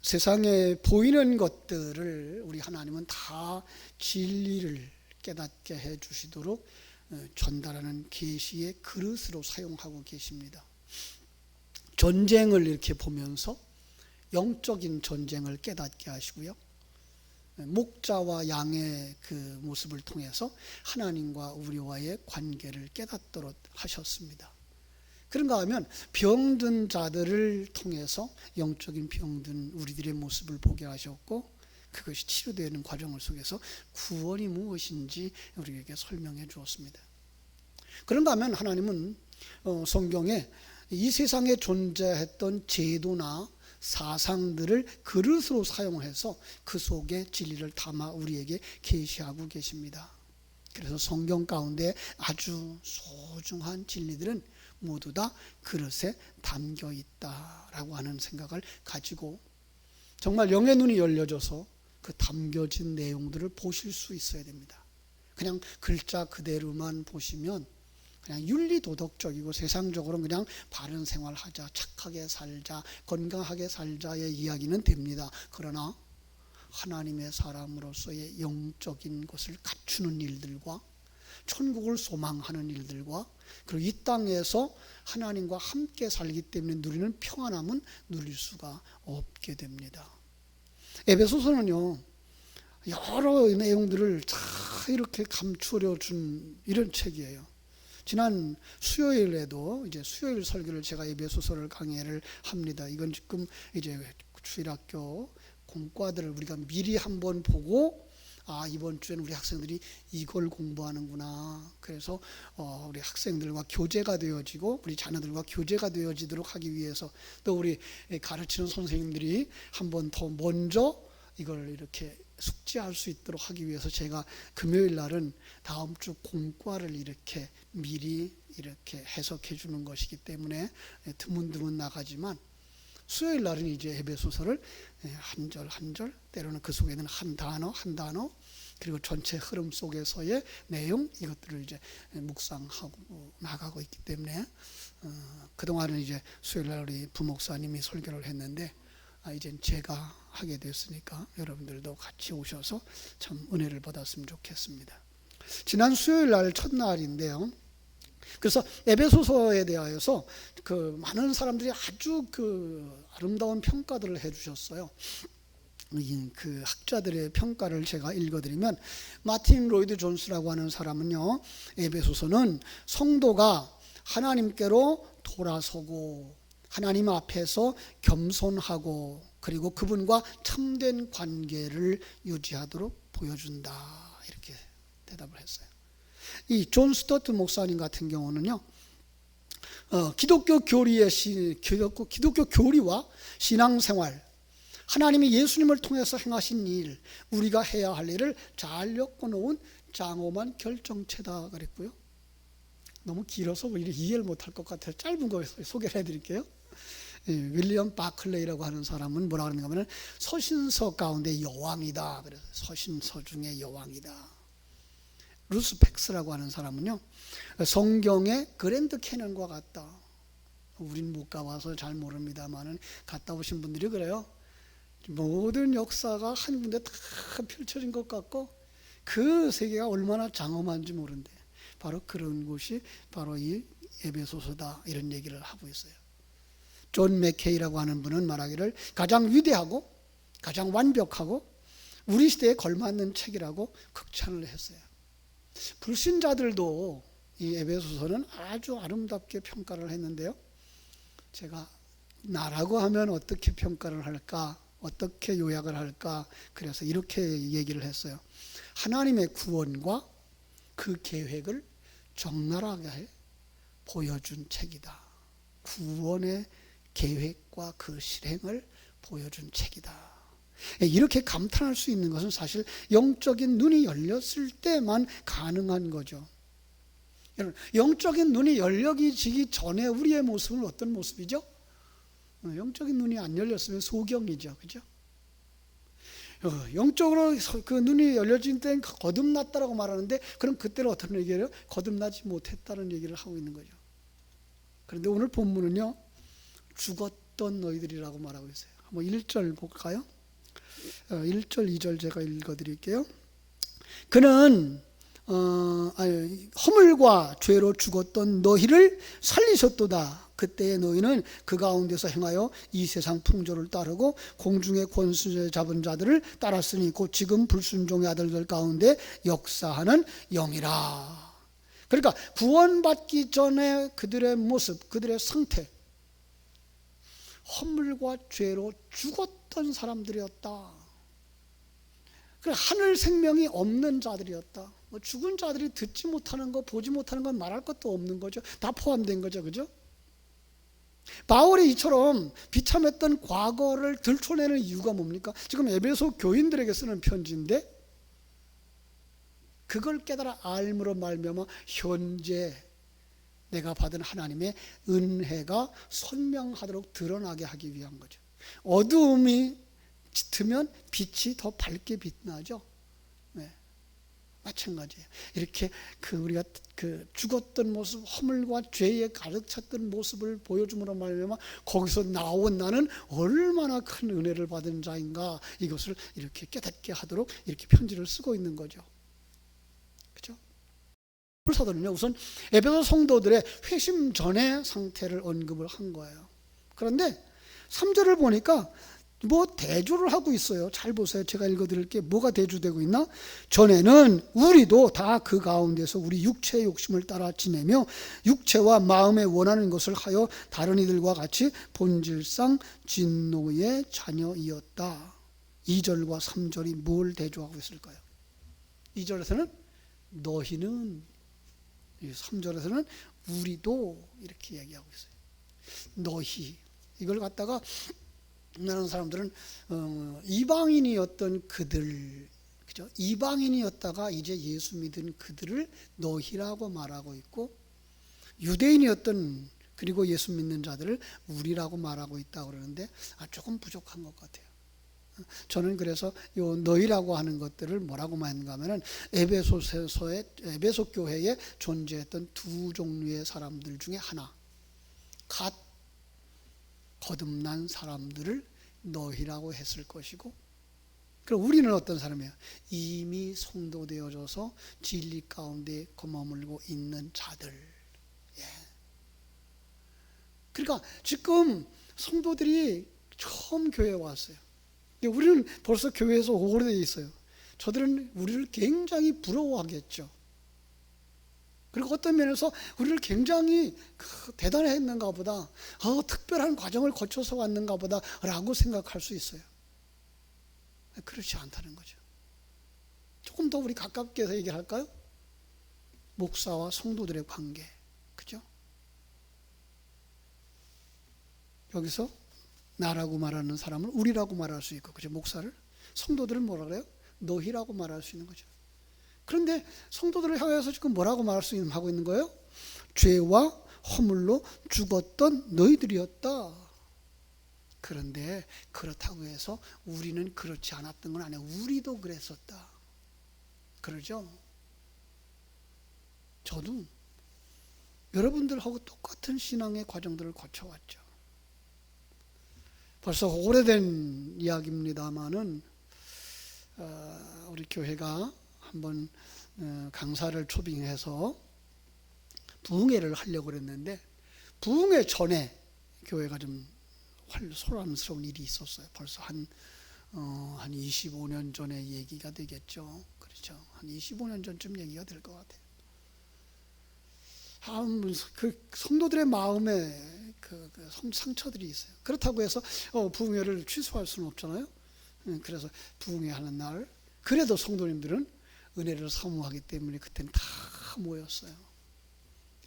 세상에 보이는 것들을 우리 하나님은 다 진리를 깨닫게 해 주시도록 전달하는 계시의 그릇으로 사용하고 계십니다. 전쟁을 이렇게 보면서 영적인 전쟁을 깨닫게 하시고요, 목자와 양의 그 모습을 통해서 하나님과 우리와의 관계를 깨닫도록 하셨습니다. 그런가 하면 병든 자들을 통해서 영적인 병든 우리들의 모습을 보게 하셨고, 그것이 치료되는 과정 속에서 구원이 무엇인지 우리에게 설명해 주었습니다. 그런가 하면 하나님은 성경에 이 세상에 존재했던 제도나 사상들을 그릇으로 사용해서 그 속에 진리를 담아 우리에게 계시하고 계십니다. 그래서 성경 가운데 아주 소중한 진리들은 모두 다 그릇에 담겨 있다라고 하는 생각을 가지고 정말 영의 눈이 열려져서 그 담겨진 내용들을 보실 수 있어야 됩니다. 그냥 글자 그대로만 보시면 그냥 윤리도덕적이고 세상적으로 그냥 바른 생활하자, 착하게 살자, 건강하게 살자의 이야기는 됩니다. 그러나 하나님의 사람으로서의 영적인 것을 갖추는 일들과 천국을 소망하는 일들과 그리고 이 땅에서 하나님과 함께 살기 때문에 누리는 평안함은 누릴 수가 없게 됩니다. 에베소서는요, 여러 내용들을 잘 이렇게 감추려 준 이런 책이에요. 지난 수요일에도 이제 수요일 설교를 제가 에베소서를 강의를 합니다. 이건 지금 이제 주일학교 공과들을 우리가 미리 한번 보고, 이번 주에는 우리 학생들이 이걸 공부하는구나. 그래서 우리 학생들과 교제가 되어지고 우리 자녀들과 교제가 되어지도록 하기 위해서, 또 우리 가르치는 선생님들이 한번 더 먼저 이걸 이렇게 숙지할 수 있도록 하기 위해서 제가 금요일 날은 다음 주 공과를 이렇게 미리 이렇게 해석해 주는 것이기 때문에 드문드문 나가지만, 수요일 날은 이제 에베소서를 한 절 한 절, 때로는 그 속에는 한 단어 한 단어, 그리고 전체 흐름 속에서의 내용, 이것들을 이제 묵상하고 나가고 있기 때문에 그동안은 이제 수요일 날 우리 부목사님이 설교를 했는데, 이젠 제가 하게 됐으니까 여러분들도 같이 오셔서 참 은혜를 받았으면 좋겠습니다. 지난 수요일 날 첫날인데요, 그래서 에베소서에 대하여서 그 많은 사람들이 아주 그 아름다운 평가들을 해주셨어요. 그 학자들의 평가를 제가 읽어드리면, 마틴 로이드 존스라고 하는 사람은요, 에베소서는 성도가 하나님께로 돌아서고 하나님 앞에서 겸손하고 그리고 그분과 참된 관계를 유지하도록 보여준다, 이렇게 대답을 했어요. 이 존 스토트 목사님 같은 경우는요, 기독교 교리와 신앙생활, 하나님이 예수님을 통해서 행하신 일, 우리가 해야 할 일을 잘 엮어놓은 장엄한 결정체다 그랬고요. 너무 길어서 이해를 못할 것 같아서 짧은 거 소개를 해드릴게요. 윌리엄 바클레이라고 하는 사람은 뭐라 그러는가 하면 서신서 가운데 여왕이다. 그래서 서신서 중에 여왕이다. 루스 팩스라고 하는 사람은요, 성경의 그랜드 캐년과 같다. 우린 못 가봐서 잘 모릅니다만은 갔다 오신 분들이 그래요. 모든 역사가 한 군데 다 펼쳐진 것 같고 그 세계가 얼마나 장엄한지 모른대. 바로 그런 곳이 바로 이 에베소서다, 이런 얘기를 하고 있어요. 존 맥케이라고 하는 분은 말하기를 가장 위대하고 가장 완벽하고 우리 시대에 걸맞는 책이라고 극찬을 했어요. 불신자들도 이 에베소서는 아주 아름답게 평가를 했는데요, 제가 나라고 하면 어떻게 평가를 할까, 어떻게 요약을 할까, 그래서 이렇게 얘기를 했어요. 하나님의 구원과 그 계획을 적나라하게 보여준 책이다. 구원의 계획과 그 실행을 보여준 책이다. 이렇게 감탄할 수 있는 것은 사실 영적인 눈이 열렸을 때만 가능한 거죠. 영적인 눈이 열려지기 전에 우리의 모습은 어떤 모습이죠? 영적인 눈이 안 열렸으면 소경이죠, 그죠? 영적으로 그 눈이 열려진 때는 거듭났다라고 말하는데, 그럼 그때는 어떤 얘기예요? 거듭나지 못했다는 얘기를 하고 있는 거죠. 그런데 오늘 본문은요, 죽었던 너희들이라고 말하고 있어요. 뭐 1절 볼까요? 1절, 2절 제가 읽어드릴게요. 그는 허물과 죄로 죽었던 너희를 살리셨도다. 그때의 너희는 그 가운데서 행하여 이 세상 풍조를 따르고 공중의 권세 잡은 자들을 따랐으니 곧 지금 불순종의 아들들 가운데 역사하는 영이라. 그러니까 구원받기 전에 그들의 모습, 그들의 상태, 허물과 죄로 죽었던 사람들이었다. 하늘 생명이 없는 자들이었다. 죽은 자들이 듣지 못하는 거, 보지 못하는 건 말할 것도 없는 거죠. 다 포함된 거죠, 그죠? 바울이 이처럼 비참했던 과거를 들춰내는 이유가 뭡니까? 지금 에베소 교인들에게 쓰는 편지인데 그걸 깨달아 알므로 말미암아 현재 내가 받은 하나님의 은혜가 선명하도록 드러나게 하기 위한 거죠. 어두움이 짙으면 빛이 더 밝게 빛나죠. 네. 마찬가지예요. 이렇게 우리가 죽었던 모습, 허물과 죄에 가득 찼던 모습을 보여줌으로 말미암아 거기서 나온 나는 얼마나 큰 은혜를 받은 자인가, 이것을 이렇게 깨닫게 하도록 이렇게 편지를 쓰고 있는 거죠. 그렇죠? 사도는요, 우선 에베소 성도들의 회심 전의 상태를 언급을 한 거예요. 그런데 3절을 보니까 대주를 하고 있어요. 잘 보세요. 제가 읽어드릴게요. 뭐가 대주되고 있나? 전에는 우리도 다 그 가운데서 우리 육체의 욕심을 따라 지내며 육체와 마음에 원하는 것을 하여 다른 이들과 같이 본질상 진노의 자녀이었다. 2절과 3절이 뭘 대주하고 있을까요? 2절에서는 너희는, 3절에서는 우리도 이렇게 얘기하고 있어요. 너희, 이걸 갖다가 많은 사람들은 이방인이었던 그들, 그죠? 이방인이었다가 이제 예수 믿은 그들을 너희라고 말하고 있고, 유대인이었던 그리고 예수 믿는 자들을 우리라고 말하고 있다고 그러는데 조금 부족한 것 같아요. 저는 그래서 요 너희라고 하는 것들을 뭐라고 말하는가 하면은 에베소 교회에 존재했던 두 종류의 사람들 중에 하나, 거듭난 사람들을 너희라고 했을 것이고, 그럼 우리는 어떤 사람이에요? 이미 성도되어져서 진리 가운데 머물고 있는 자들. 예. 그러니까 지금 성도들이 처음 교회에 왔어요. 우리는 벌써 교회에서 오래돼 있어요. 저들은 우리를 굉장히 부러워하겠죠. 그리고 어떤 면에서 우리를 굉장히 대단했는가 보다, 특별한 과정을 거쳐서 왔는가 보다 라고 생각할 수 있어요. 그렇지 않다는 거죠. 조금 더 우리 가깝게 해서 얘기를 할까요? 목사와 성도들의 관계, 그죠? 여기서 나라고 말하는 사람을 우리라고 말할 수 있고, 그죠? 목사를, 성도들을 뭐라 그래요? 너희라고 말할 수 있는 거죠. 그런데 성도들을 향해서 지금 뭐라고 말할 수 하고 있는 거예요? 죄와 허물로 죽었던 너희들이었다. 그런데 그렇다고 해서 우리는 그렇지 않았던 건 아니에요. 우리도 그랬었다. 그러죠? 저도 여러분들하고 똑같은 신앙의 과정들을 거쳐왔죠. 벌써 오래된 이야기입니다만은 우리 교회가 한번 강사를 초빙해서 부흥회를 하려고 그랬는데, 부흥회 전에 교회가 좀 소란스러운 일이 있었어요. 벌써 한 25년 전의 얘기가 되겠죠. 그렇죠. 한 25년 전쯤 얘기가 될 것 같아요. 그 성도들의 마음에 상처들이 있어요. 그렇다고 해서 부흥회를 취소할 수는 없잖아요. 그래서 부흥회 하는 날, 그래도 성도님들은 은혜를 사모하기 때문에 그때는 다 모였어요.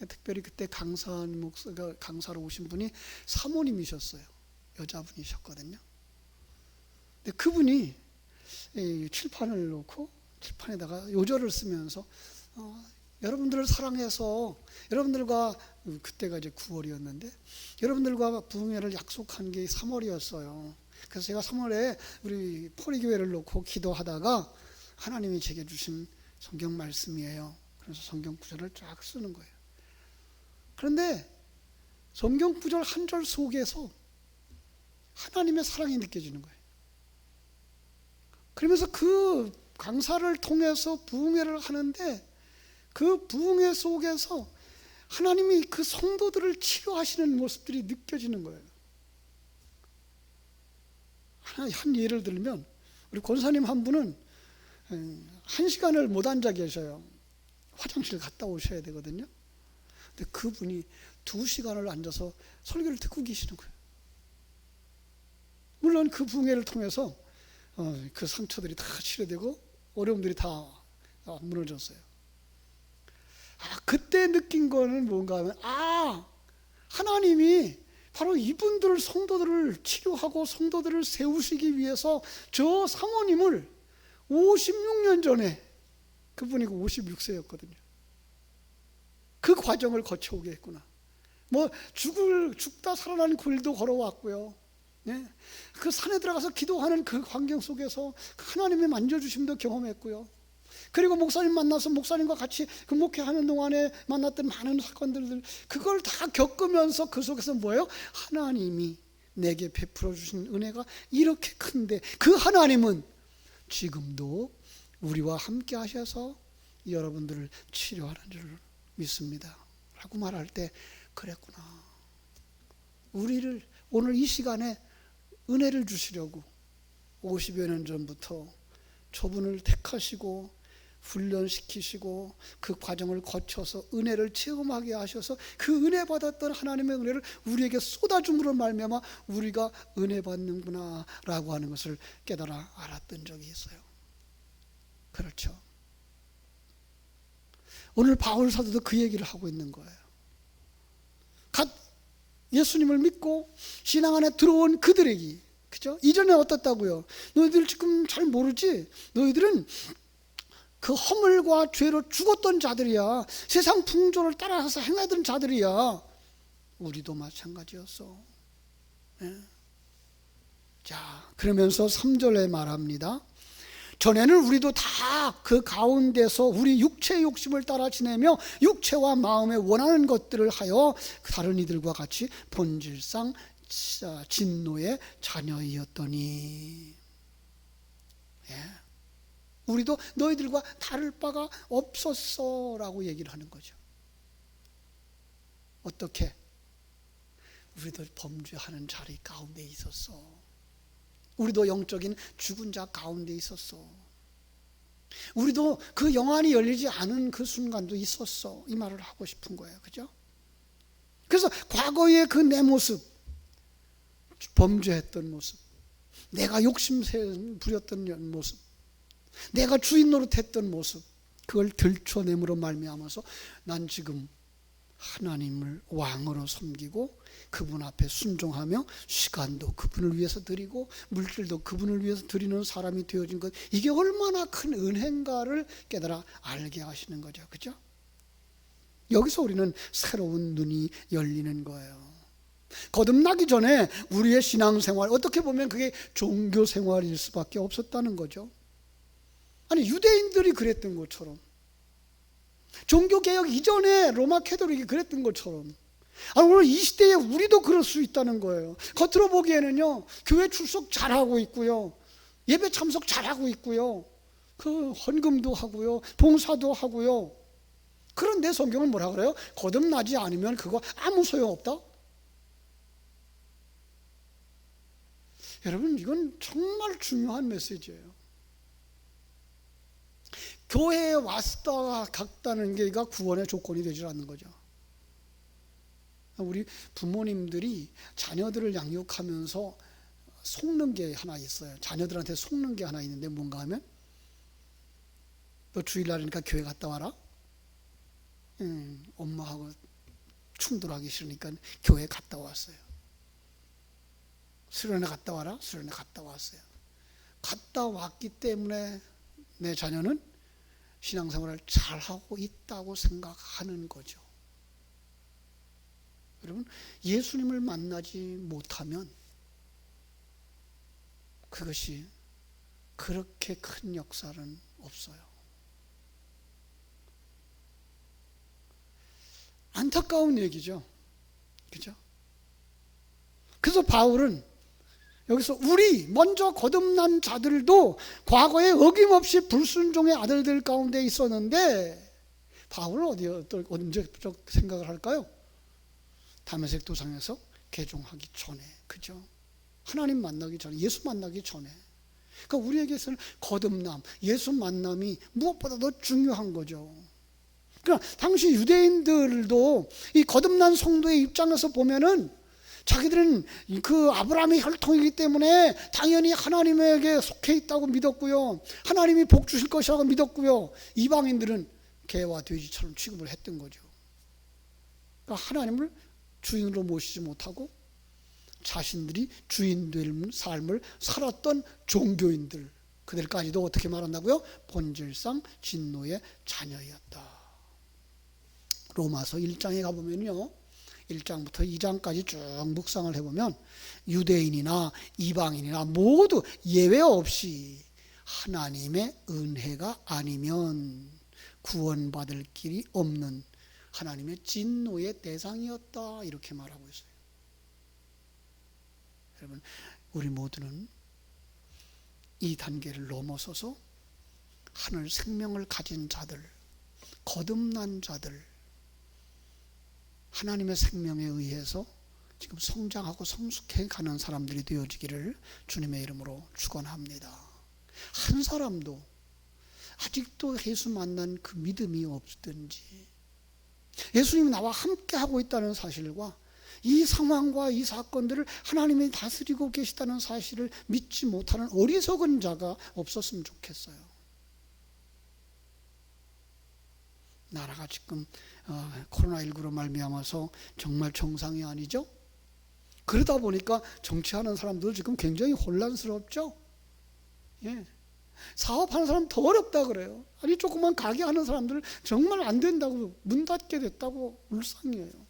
특별히 그때 강사로 오신 분이 사모님이셨어요. 여자분이셨거든요. 근데 그분이 칠판을 놓고 칠판에다가 요절을 쓰면서 여러분들을 사랑해서 여러분들과, 그때가 이제 9월이었는데 여러분들과 부흥회를 약속한 게 3월이었어요. 그래서 제가 3월에 우리 포리교회를 놓고 기도하다가 하나님이 제게 주신 성경 말씀이에요. 그래서 성경 구절을 쫙 쓰는 거예요. 그런데 성경 구절 한 절 속에서 하나님의 사랑이 느껴지는 거예요. 그러면서 그 강사를 통해서 부흥회를 하는데 그 부흥회 속에서 하나님이 그 성도들을 치료하시는 모습들이 느껴지는 거예요. 한 예를 들면 우리 권사님 한 분은 1시간을 못 앉아 계셔요. 화장실 갔다 오셔야 되거든요. 근데 그분이 2시간을 앉아서 설교를 듣고 계시는 거예요. 물론 그 부흥회를 통해서 그 상처들이 다 치료되고 어려움들이 다 무너졌어요. 그때 느낀 거는 뭔가 하면 하나님이 바로 이분들 성도들을 치료하고 성도들을 세우시기 위해서 저 사모님을 56년 전에, 그분이 56세였거든요. 그 과정을 거쳐오게 했구나. 죽다 살아나는 그 일도 걸어왔고요. 그 산에 들어가서 기도하는 그 환경 속에서 하나님의 만져주심도 경험했고요. 그리고 목사님 만나서 목사님과 같이 그 목회하는 동안에 만났던 많은 사건들, 그걸 다 겪으면서 그 속에서 뭐예요? 하나님이 내게 베풀어 주신 은혜가 이렇게 큰데 그 하나님은 지금도 우리와 함께 하셔서 여러분들을 치료하는 줄 믿습니다 라고 말할 때, 그랬구나, 우리를 오늘 이 시간에 은혜를 주시려고 50여 년 전부터 저분을 택하시고 훈련시키시고 그 과정을 거쳐서 은혜를 체험하게 하셔서 그 은혜 받았던 하나님의 은혜를 우리에게 쏟아줌으로 말미암아 우리가 은혜 받는구나 라고 하는 것을 깨달아 알았던 적이 있어요. 그렇죠. 오늘 바울 사도도 그 얘기를 하고 있는 거예요. 예수님을 믿고 신앙 안에 들어온 그들에게, 그죠? 이전에 어떻다고요? 너희들 지금 잘 모르지? 너희들은 그 허물과 죄로 죽었던 자들이야. 세상 풍조를 따라서 행하던 자들이야. 우리도 마찬가지였어. 자, 그러면서 3절에 말합니다. 전에는 우리도 다 그 가운데서 우리 육체의 욕심을 따라 지내며 육체와 마음에 원하는 것들을 하여 다른 이들과 같이 본질상 진노의 자녀이었더니, 우리도 너희들과 다를 바가 없었어 라고 얘기를 하는 거죠. 어떻게? 우리도 범죄하는 자리 가운데 있었어. 우리도 영적인 죽은 자 가운데 있었어. 우리도 그 영안이 열리지 않은 그 순간도 있었어. 이 말을 하고 싶은 거예요. 그죠? 그래서 과거의 그 내 모습, 범죄했던 모습, 내가 욕심 부렸던 모습, 내가 주인 노릇했던 모습, 그걸 들춰냄으로 말미암아서 난 지금 하나님을 왕으로 섬기고 그분 앞에 순종하며 시간도 그분을 위해서 드리고 물질도 그분을 위해서 드리는 사람이 되어진 것, 이게 얼마나 큰 은혜인가를 깨달아 알게 하시는 거죠. 그죠? 여기서 우리는 새로운 눈이 열리는 거예요. 거듭나기 전에 우리의 신앙생활, 어떻게 보면 그게 종교생활일 수밖에 없었다는 거죠. 아니, 유대인들이 그랬던 것처럼, 종교개혁 이전에 로마 캐토릭이 그랬던 것처럼, 오늘 이 시대에 우리도 그럴 수 있다는 거예요. 겉으로 보기에는요, 교회 출석 잘하고 있고요, 예배 참석 잘하고 있고요, 그 헌금도 하고요, 봉사도 하고요. 그런데 성경은 뭐라 그래요? 거듭나지 않으면 그거 아무 소용없다? 여러분, 이건 정말 중요한 메시지예요. 교회에 왔다 갔다는 게 구원의 조건이 되지 않는 거죠. 우리 부모님들이 자녀들을 양육하면서 속는 게 하나 있어요. 자녀들한테 속는 게 하나 있는데 뭔가 하면, 너 주일날이니까 교회 갔다 와라. 엄마하고 충돌하기 싫으니까 교회 갔다 왔어요. 수련회 갔다 와라. 수련회 갔다 왔어요. 갔다 왔기 때문에 내 자녀는 신앙생활을 잘하고 있다고 생각하는 거죠. 여러분, 예수님을 만나지 못하면 그것이 그렇게 큰 역사는 없어요. 안타까운 얘기죠. 그죠? 그래서 바울은 여기서 우리 먼저 거듭난 자들도 과거에 어김없이 불순종의 아들들 가운데 있었는데, 바울은 언제적 생각을 할까요? 다메섹 도상에서 개종하기 전에, 그죠? 하나님 만나기 전에, 예수 만나기 전에. 그러니까 우리에게서는 거듭남, 예수 만남이 무엇보다 더 중요한 거죠. 그러나 당시 유대인들도 이 거듭난 성도의 입장에서 보면은 자기들은 그 아브라함의 혈통이기 때문에 당연히 하나님에게 속해 있다고 믿었고요, 하나님이 복 주실 것이라고 믿었고요, 이방인들은 개와 돼지처럼 취급을 했던 거죠. 그러니까 하나님을 주인으로 모시지 못하고 자신들이 주인 될 삶을 살았던 종교인들, 그들까지도 어떻게 말한다고요? 본질상 진노의 자녀였다. 로마서 1장에 가보면요, 1장부터 2장까지 쭉 묵상을 해보면 유대인이나 이방인이나 모두 예외 없이 하나님의 은혜가 아니면 구원받을 길이 없는 하나님의 진노의 대상이었다, 이렇게 말하고 있어요. 여러분, 우리 모두는 이 단계를 넘어서서 하늘 생명을 가진 자들, 거듭난 자들, 하나님의 생명에 의해서 지금 성장하고 성숙해 가는 사람들이 되어지기를 주님의 이름으로 축원합니다. 한 사람도 아직도 예수 만난 그 믿음이 없든지, 예수님이 나와 함께 하고 있다는 사실과 이 상황과 이 사건들을 하나님이 다스리고 계시다는 사실을 믿지 못하는 어리석은 자가 없었으면 좋겠어요. 나라가 지금 코로나19로 말미암아서 정말 정상이 아니죠. 그러다 보니까 정치하는 사람들 지금 굉장히 혼란스럽죠. 예. 사업하는 사람 더 어렵다 그래요. 아니, 조그만 가게 하는 사람들 정말 안 된다고, 문 닫게 됐다고 울상이에요.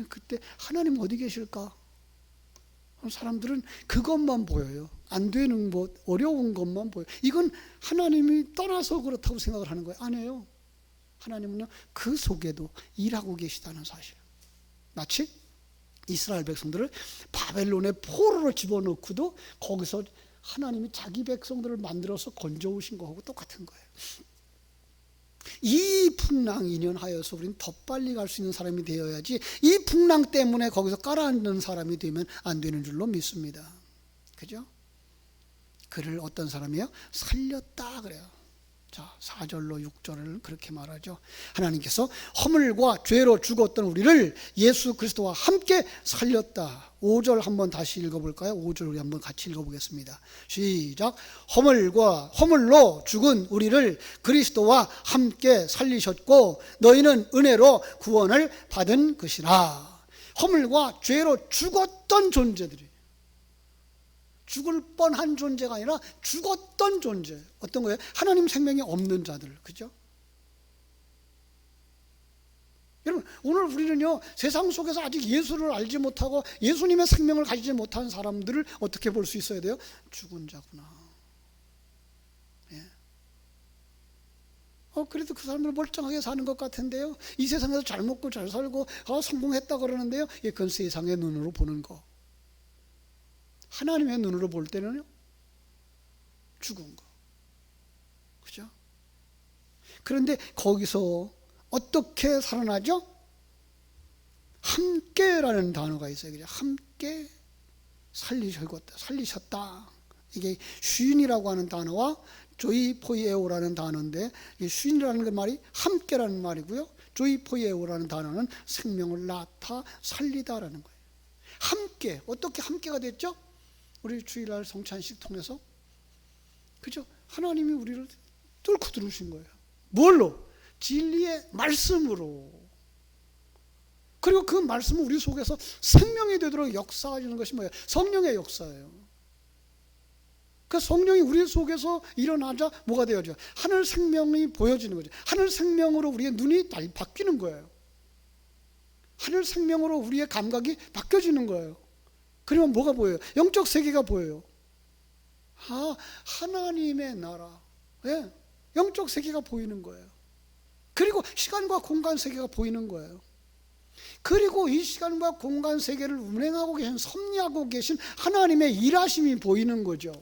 그때 하나님 어디 계실까? 사람들은 그것만 보여요. 안 되는 것, 어려운 것만 보여요. 이건 하나님이 떠나서 그렇다고 생각을 하는 거예요. 아니에요. 하나님은요, 그 속에도 일하고 계시다는 사실. 마치 이스라엘 백성들을 바벨론의 포로로 집어넣고도 거기서 하나님이 자기 백성들을 만들어서 건져오신 거하고 똑같은 거예요. 이 풍랑 인연하여서 우리는 더 빨리 갈 수 있는 사람이 되어야지, 이 풍랑 때문에 거기서 깔아앉는 사람이 되면 안 되는 줄로 믿습니다. 그죠? 그를 어떤 사람이요? 살렸다 그래요. 자, 4절로 6절을 그렇게 말하죠. 하나님께서 허물과 죄로 죽었던 우리를 예수 그리스도와 함께 살렸다. 5절 한번 다시 읽어볼까요? 5절 우리 한번 같이 읽어보겠습니다. 시작. 허물로 죽은 우리를 그리스도와 함께 살리셨고 너희는 은혜로 구원을 받은 것이라. 허물과 죄로 죽었던 존재들이, 죽을 뻔한 존재가 아니라 죽었던 존재. 어떤 거예요? 하나님 생명이 없는 자들. 그죠? 여러분, 오늘 우리는요, 세상 속에서 아직 예수를 알지 못하고 예수님의 생명을 가지지 못한 사람들을 어떻게 볼 수 있어야 돼요? 죽은 자구나. 예. 그래도 그 사람들은 멀쩡하게 사는 것 같은데요, 이 세상에서 잘 먹고 잘 살고 성공했다 그러는데요, 예, 그건 세상의 눈으로 보는 거. 하나님의 눈으로 볼 때는요, 죽은 거. 그죠? 그런데 거기서 어떻게 살아나죠? 함께라는 단어가 있어요. 그죠? 함께 살리셨다. 이게 쉰이라고 하는 단어와 조이포이에오라는 단어인데, 이 쉰이라는 그 말이 함께라는 말이고요, 조이포이에오라는 단어는 생명을 낳다 살리다라는 거예요. 함께, 어떻게 함께가 됐죠? 우리 주일날 성찬식 통해서, 그죠? 하나님이 우리를 뚫고 들으신 거예요. 뭘로? 진리의 말씀으로. 그리고 그 말씀은 우리 속에서 생명이 되도록 역사하시는 것이 뭐예요? 성령의 역사예요. 그 성령이 우리 속에서 일어나자 뭐가 되어져? 하늘 생명이 보여지는 거죠. 하늘 생명으로 우리의 눈이 바뀌는 거예요. 하늘 생명으로 우리의 감각이 바뀌어지는 거예요. 그러면 뭐가 보여요? 영적 세계가 보여요. 하나님의 나라, 예, 영적 세계가 보이는 거예요. 그리고 시간과 공간 세계가 보이는 거예요. 그리고 이 시간과 공간 세계를 운행하고 계신, 섭리하고 계신 하나님의 일하심이 보이는 거죠.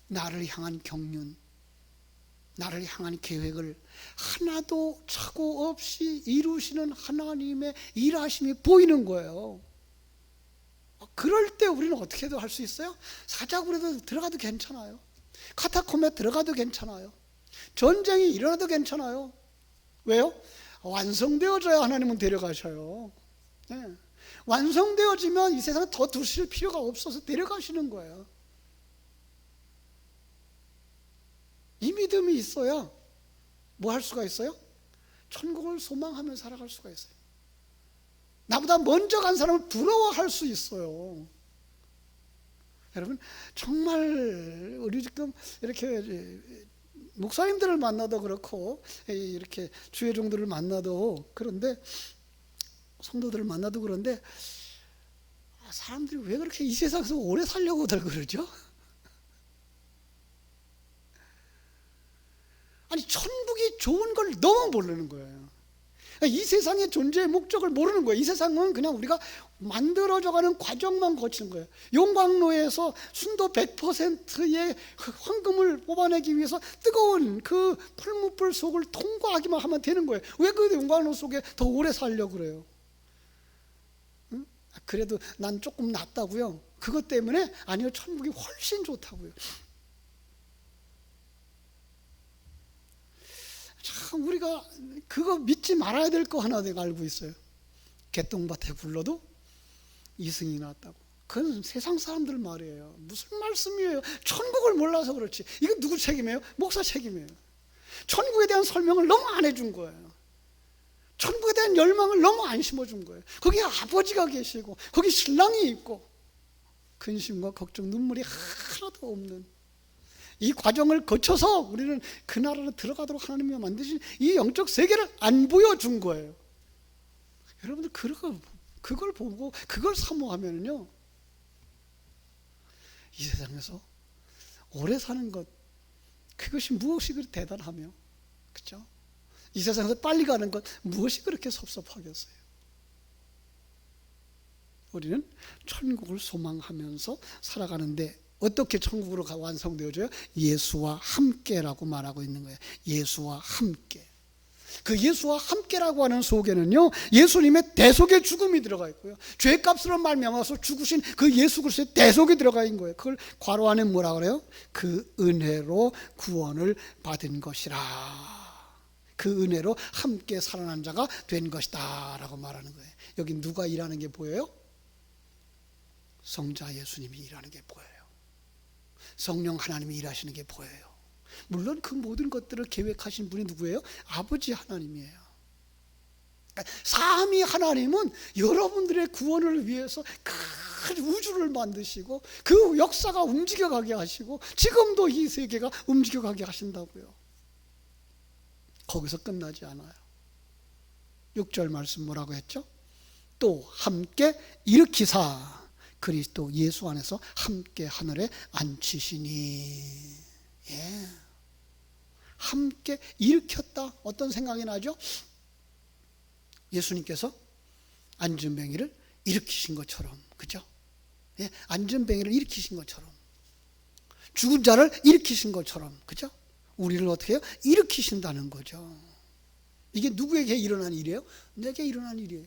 나를 향한 경륜, 나를 향한 계획을 하나도 착오 없이 이루시는 하나님의 일하심이 보이는 거예요. 그럴 때 우리는 어떻게도 할 수 있어요? 사자굴에도 들어가도 괜찮아요. 카타콤에 들어가도 괜찮아요. 전쟁이 일어나도 괜찮아요. 왜요? 완성되어져야 하나님은 데려가셔요. 네. 완성되어지면 이 세상에 더 두실 필요가 없어서 데려가시는 거예요. 이 믿음이 있어야 뭐 할 수가 있어요? 천국을 소망하며 살아갈 수가 있어요. 나보다 먼저 간 사람을 부러워할 수 있어요. 여러분, 정말 우리 지금 이렇게 목사님들을 만나도 그렇고 이렇게 주의 종들을 만나도 그런데, 성도들을 만나도 그런데, 사람들이 왜 그렇게 이 세상에서 오래 살려고들 그러죠? 아니, 천국이 좋은 걸 너무 모르는 거예요. 이 세상의 존재의 목적을 모르는 거예요. 이 세상은 그냥 우리가 만들어져가는 과정만 거치는 거예요. 용광로에서 순도 100%의 황금을 뽑아내기 위해서 뜨거운 그 풀무불 속을 통과하기만 하면 되는 거예요. 왜 그 용광로 속에 더 오래 살려고 그래요? 응? 그래도 난 조금 낫다고요? 그것 때문에? 아니요, 천국이 훨씬 좋다고요. 참, 우리가 그거 믿지 말아야 될 거 하나 내가 알고 있어요. 개똥밭에 굴러도 이승이 났다고. 그건 세상 사람들 말이에요. 무슨 말씀이에요? 천국을 몰라서 그렇지. 이거 누구 책임이에요? 목사 책임이에요. 천국에 대한 설명을 너무 안 해준 거예요. 천국에 대한 열망을 너무 안 심어준 거예요. 거기 아버지가 계시고, 거기 신랑이 있고, 근심과 걱정, 눈물이 하나도 없는 이 과정을 거쳐서 우리는 그 나라로 들어가도록 하나님이 만드신 이 영적 세계를 안 보여준 거예요. 여러분들 그걸 보고 그걸 사모하면요, 이 세상에서 오래 사는 것, 그것이 무엇이 그렇게 대단하며, 그렇죠? 이 세상에서 빨리 가는 것, 무엇이 그렇게 섭섭하겠어요? 우리는 천국을 소망하면서 살아가는데, 어떻게 천국으로 완성되어져요? 예수와 함께라고 말하고 있는 거예요. 예수와 함께. 그 예수와 함께라고 하는 속에는요, 예수님의 대속의 죽음이 들어가 있고요, 죄값으로 말미암아서 죽으신 그 예수 그리스도의 대속이 들어가 있는 거예요. 그걸 괄호 안에 뭐라 그래요? 그 은혜로 구원을 받은 것이라. 그 은혜로 함께 살아난 자가 된 것이다 라고 말하는 거예요. 여기 누가 일하는 게 보여요? 성자 예수님이 일하는 게 보여요. 성령 하나님이 일하시는 게 보여요. 물론 그 모든 것들을 계획하신 분이 누구예요? 아버지 하나님이에요. 삼위 하나님은 여러분들의 구원을 위해서 큰 우주를 만드시고 그 역사가 움직여가게 하시고 지금도 이 세계가 움직여가게 하신다고요. 거기서 끝나지 않아요. 6절 말씀 뭐라고 했죠? 또 함께 일으키사 그리스도 예수 안에서 함께 하늘에 앉히시니. 예. 함께 일으켰다. 어떤 생각이 나죠? 예수님께서 안전뱅이를 일으키신 것처럼, 그죠? 예. 안전뱅이를 일으키신 것처럼, 죽은 자를 일으키신 것처럼, 그죠? 우리를 어떻게 해요? 일으키신다는 거죠. 이게 누구에게 일어난 일이에요? 내게 일어난 일이에요.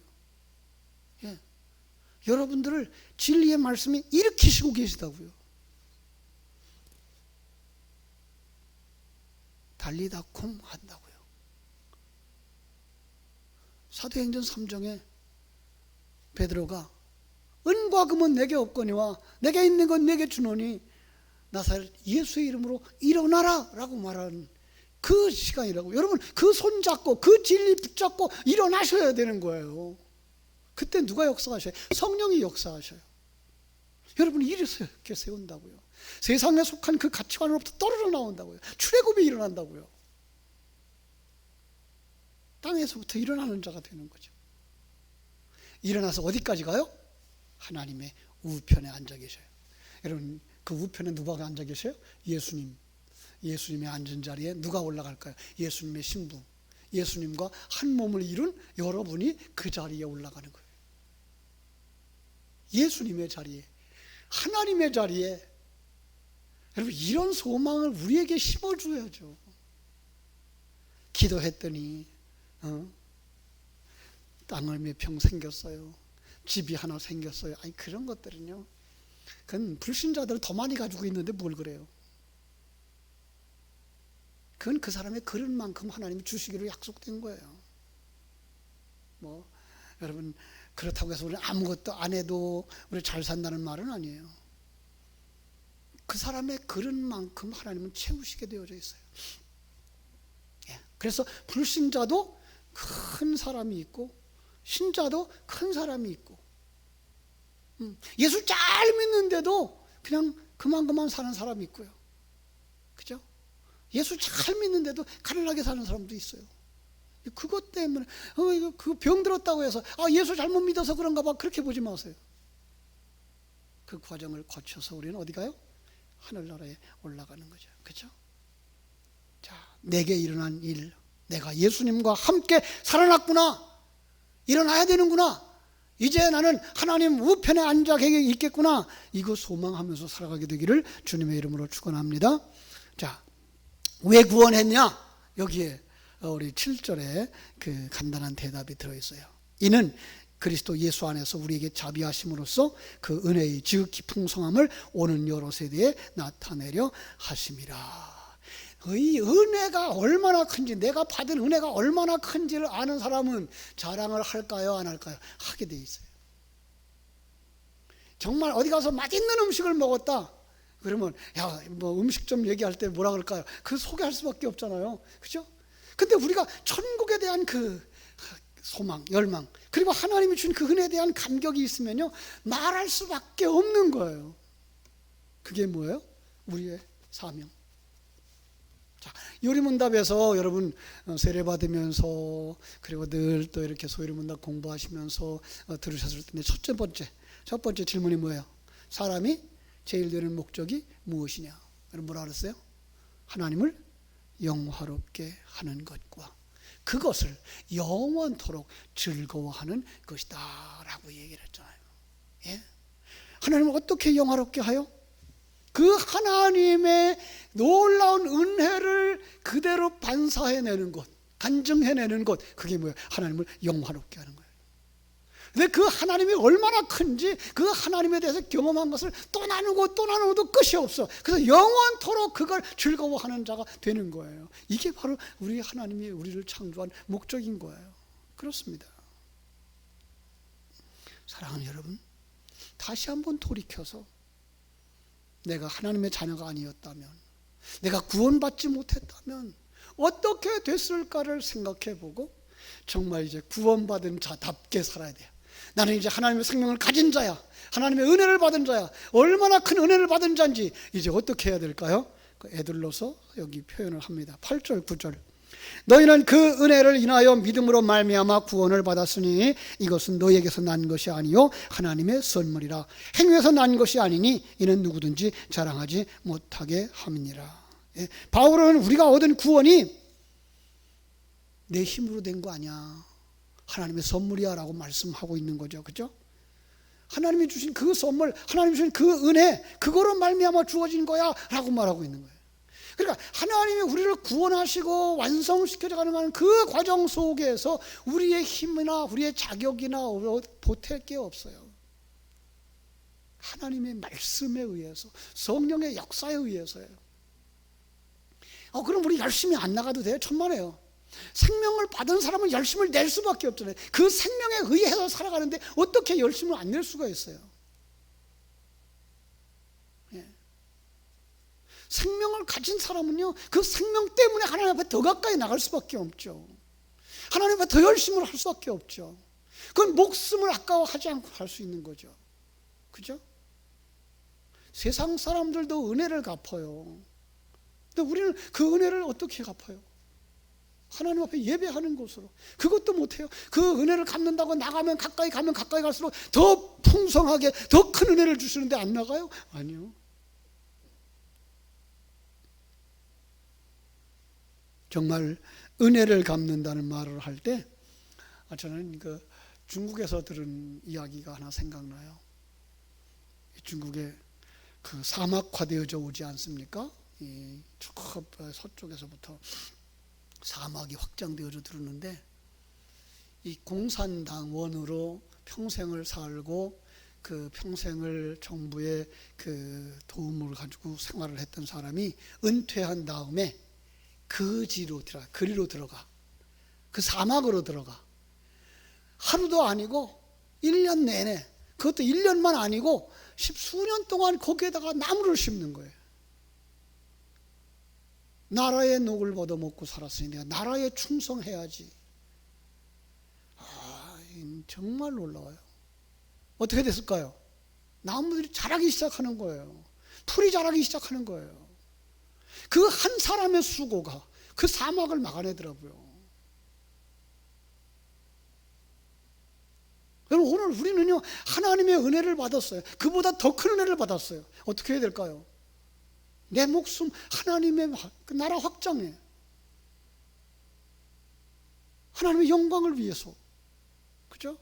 예. 여러분들을 진리의 말씀이 일으키시고 계시다고요. 달리다 콤 한다고요. 사도행전 3장에 베드로가 은과 금은 내게 없거니와 내게 있는 건 내게 주노니 나사렛 예수의 이름으로 일어나라 라고 말하는 그 시간이라고. 여러분, 그 손잡고 그 진리 붙잡고 일어나셔야 되는 거예요. 그때 누가 역사하셔요? 성령이 역사하셔요. 여러분이 이렇게 세운다고요. 세상에 속한 그 가치관으로부터 떨어져 나온다고요. 출애굽이 일어난다고요. 땅에서부터 일어나는 자가 되는 거죠. 일어나서 어디까지 가요? 하나님의 우편에 앉아 계셔요. 여러분, 그 우편에 누가 앉아 계세요? 예수님. 예수님의 앉은 자리에 누가 올라갈까요? 예수님의 신부, 예수님과 한 몸을 이룬 여러분이 그 자리에 올라가는 거예요. 예수님의 자리에, 하나님의 자리에. 여러분, 이런 소망을 우리에게 심어줘야죠. 기도했더니 땅을 몇 평 생겼어요. 집이 하나 생겼어요. 아니, 그런 것들은요, 그건 불신자들 더 많이 가지고 있는데 뭘 그래요. 그건 그 사람의 그릇만큼 하나님이 주시기로 약속된 거예요. 뭐 여러분, 그렇다고 해서 우리 아무것도 안 해도 우리 잘 산다는 말은 아니에요. 그 사람의 그릇만큼 하나님은 채우시게 되어져 있어요. 그래서 불신자도 큰 사람이 있고 신자도 큰 사람이 있고, 예수 잘 믿는데도 그냥 그만 사는 사람이 있고요. 그죠? 예수 잘 믿는데도 가난하게 사는 사람도 있어요. 그것 때문에 그 병 들었다고 해서 예수 잘못 믿어서 그런가 봐, 그렇게 보지 마세요. 그 과정을 거쳐서 우리는 어디 가요? 하늘나라에 올라가는 거죠. 그렇죠? 자, 내게 일어난 일, 내가 예수님과 함께 살아났구나, 일어나야 되는구나, 이제 나는 하나님 우편에 앉아 있겠구나, 이거 소망하면서 살아가게 되기를 주님의 이름으로 축원합니다. 자, 왜 구원했냐? 여기에 우리 7절에 그 간단한 대답이 들어있어요. 이는 그리스도 예수 안에서 우리에게 자비하심으로써 그 은혜의 지극히 풍성함을 오는 여러 세대에 나타내려 하심이라. 이 은혜가 얼마나 큰지, 내가 받은 은혜가 얼마나 큰지를 아는 사람은 자랑을 할까요, 안 할까요? 하게 돼 있어요. 정말 어디 가서 맛있는 음식을 먹었다 그러면 뭐 음식점 얘기할 때 뭐라 그럴까요? 그 소개할 수밖에 없잖아요. 그죠? 근데 우리가 천국에 대한 그 소망, 열망, 그리고 하나님이 준 그 은혜에 대한 감격이 있으면요, 말할 수밖에 없는 거예요. 그게 뭐예요? 우리의 사명. 자, 요리문답에서 여러분 세례 받으면서, 그리고 늘 또 이렇게 소요리문답 공부하시면서 들으셨을 텐데, 첫 번째 질문이 뭐예요? 사람이 제일 되는 목적이 무엇이냐? 여러분 뭐라 그랬어요? 하나님을 영화롭게 하는 것과 그것을 영원토록 즐거워하는 것이다 라고 얘기를 했잖아요. 예? 하나님을 어떻게 영화롭게 하여? 그 하나님의 놀라운 은혜를 그대로 반사해내는 것, 간증해내는 것, 그게 뭐예요? 하나님을 영화롭게 하는 거예요. 근데 그 하나님이 얼마나 큰지, 그 하나님에 대해서 경험한 것을 또 나누고도 끝이 없어. 그래서 영원토록 그걸 즐거워하는 자가 되는 거예요. 이게 바로 우리 하나님이 우리를 창조한 목적인 거예요. 그렇습니다. 사랑하는 여러분, 다시 한번 돌이켜서 내가 하나님의 자녀가 아니었다면, 내가 구원받지 못했다면 어떻게 됐을까를 생각해보고 정말 이제 구원받은 자답게 살아야 돼요. 나는 이제 하나님의 생명을 가진 자야, 하나님의 은혜를 받은 자야, 얼마나 큰 은혜를 받은 자인지 이제 어떻게 해야 될까요? 에둘러서 여기 표현을 합니다. 8절 9절. 너희는 그 은혜를 인하여 믿음으로 말미암아 구원을 받았으니 이것은 너희에게서 난 것이 아니요 하나님의 선물이라. 행위에서 난 것이 아니니 이는 누구든지 자랑하지 못하게 함이니라. 바울은 우리가 얻은 구원이 내 힘으로 된 거 아니야, 하나님의 선물이야 라고 말씀하고 있는 거죠. 그죠? 하나님이 주신 그 선물, 하나님이 주신 그 은혜, 그거로 말미암아 주어진 거야 라고 말하고 있는 거예요. 그러니까 하나님이 우리를 구원하시고 완성시켜가는 그 과정 속에서 우리의 힘이나 우리의 자격이나 보탤 게 없어요. 하나님의 말씀에 의해서, 성령의 역사에 의해서예요. 그럼 우리 열심히 안 나가도 돼요? 천만에요. 생명을 받은 사람은 열심을 낼 수밖에 없잖아요. 그 생명에 의해서 살아가는데 어떻게 열심을 안 낼 수가 있어요? 예. 생명을 가진 사람은요, 그 생명 때문에 하나님 앞에 더 가까이 나갈 수밖에 없죠. 하나님 앞에 더 열심을 할 수밖에 없죠. 그건 목숨을 아까워하지 않고 할 수 있는 거죠. 그죠? 세상 사람들도 은혜를 갚아요. 근데 우리는 그 은혜를 어떻게 갚아요? 하나님 앞에 예배하는 것으로. 그것도 못해요. 그 은혜를 갚는다고 나가면 가까이 갈수록 더 풍성하게 더 큰 은혜를 주시는데 안 나가요? 아니요. 정말 은혜를 갚는다는 말을 할 때 저는 그 중국에서 들은 이야기가 하나 생각나요. 중국에 그 사막화되어져 오지 않습니까? 저 서쪽에서부터 사막이 확장되어져 들어오는데 이 공산당원으로 평생을 살고 그 평생을 정부의 그 도움을 가지고 생활을 했던 사람이 은퇴한 다음에 그리로 들어가. 그 사막으로 들어가. 하루도 아니고 1년 내내, 그것도 1년만 아니고 십수년 동안 거기에다가 나무를 심는 거예요. 나라의 녹을 얻어먹고 살았으니 내가 나라에 충성해야지. 정말 놀라워요. 어떻게 됐을까요? 나무들이 자라기 시작하는 거예요. 풀이 자라기 시작하는 거예요. 그 한 사람의 수고가 그 사막을 막아내더라고요. 여러분, 오늘 우리는요, 하나님의 은혜를 받았어요. 그보다 더 큰 은혜를 받았어요. 어떻게 해야 될까요? 내 목숨 하나님의 그 나라 확장에, 하나님의 영광을 위해서, 그죠?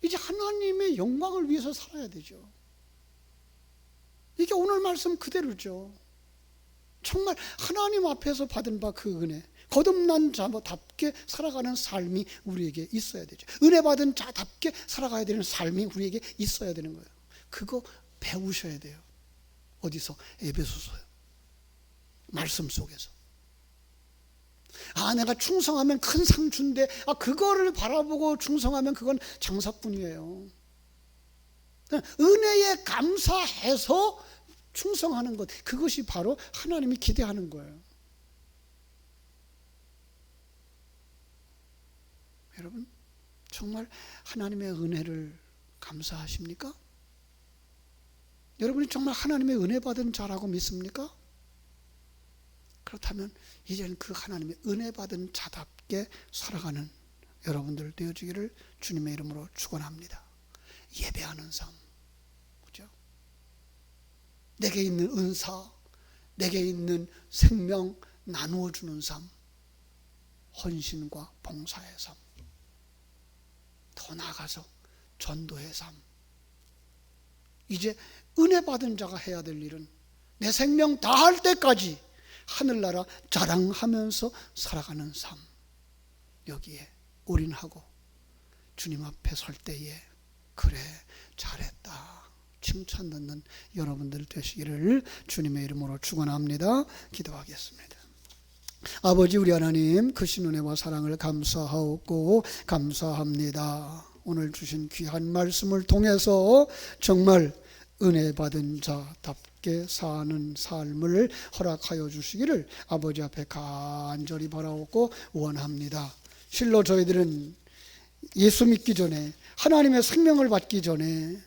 이제 하나님의 영광을 위해서 살아야 되죠. 이게 오늘 말씀 그대로죠. 정말 하나님 앞에서 받은 바 그 은혜, 거듭난 자답게 살아가는 삶이 우리에게 있어야 되죠. 은혜 받은 자답게 살아가야 되는 삶이 우리에게 있어야 되는 거예요. 그거 배우셔야 돼요. 어디서? 에베소서요. 말씀 속에서. 내가 충성하면 큰 상 준대. 그거를 바라보고 충성하면 그건 장사꾼이에요. 은혜에 감사해서 충성하는 것, 그것이 바로 하나님이 기대하는 거예요. 여러분, 정말 하나님의 은혜를 감사하십니까? 여러분이 정말 하나님의 은혜 받은 자라고 믿습니까? 그렇다면 이제는 그 하나님의 은혜 받은 자답게 살아가는 여러분들 되어지기를 주님의 이름으로 축원합니다. 예배하는 삶, 그죠? 내게 있는 은사, 내게 있는 생명 나누어 주는 삶, 헌신과 봉사의 삶, 더 나아가서 전도의 삶. 이제 은혜 받은 자가 해야 될 일은 내 생명 다할 때까지 하늘나라 자랑하면서 살아가는 삶, 여기에 올인하고 주님 앞에 설 때에 그래 잘했다 칭찬 듣는 여러분들 되시기를 주님의 이름으로 축원합니다. 기도하겠습니다. 아버지, 우리 하나님, 크신 은혜와 사랑을 감사하고 감사합니다. 오늘 주신 귀한 말씀을 통해서 정말 은혜 받은 자답게 사는 삶을 허락하여 주시기를 아버지 앞에 간절히 바라옵고 원합니다. 실로 저희들은 예수 믿기 전에, 하나님의 생명을 받기 전에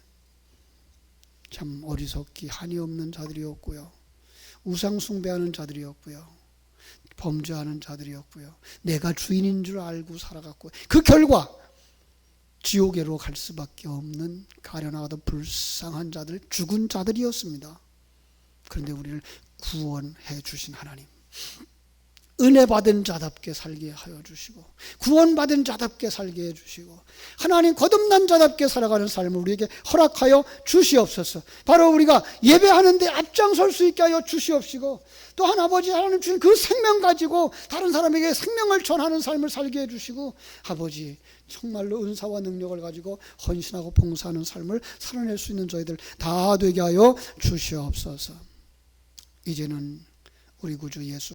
참 어리석기 한이 없는 자들이었고요, 우상 숭배하는 자들이었고요, 범죄하는 자들이었고요, 내가 주인인 줄 알고 살아갔고, 그 결과 지옥에로 갈 수밖에 없는 가련하고도 불쌍한 자들, 죽은 자들이었습니다. 그런데 우리를 구원해 주신 하나님, 은혜 받은 자답게 살게 하여 주시고, 구원받은 자답게 살게 해 주시고, 하나님 거듭난 자답게 살아가는 삶을 우리에게 허락하여 주시옵소서. 바로 우리가 예배하는데 앞장설 수 있게 하여 주시옵시고, 또한 아버지 하나님 주신 그 생명 가지고 다른 사람에게 생명을 전하는 삶을 살게 해주시고, 아버지 정말로 은사와 능력을 가지고 헌신하고 봉사하는 삶을 살아낼 수 있는 저희들 다 되게 하여 주시옵소서. 이제는 우리 구주 예수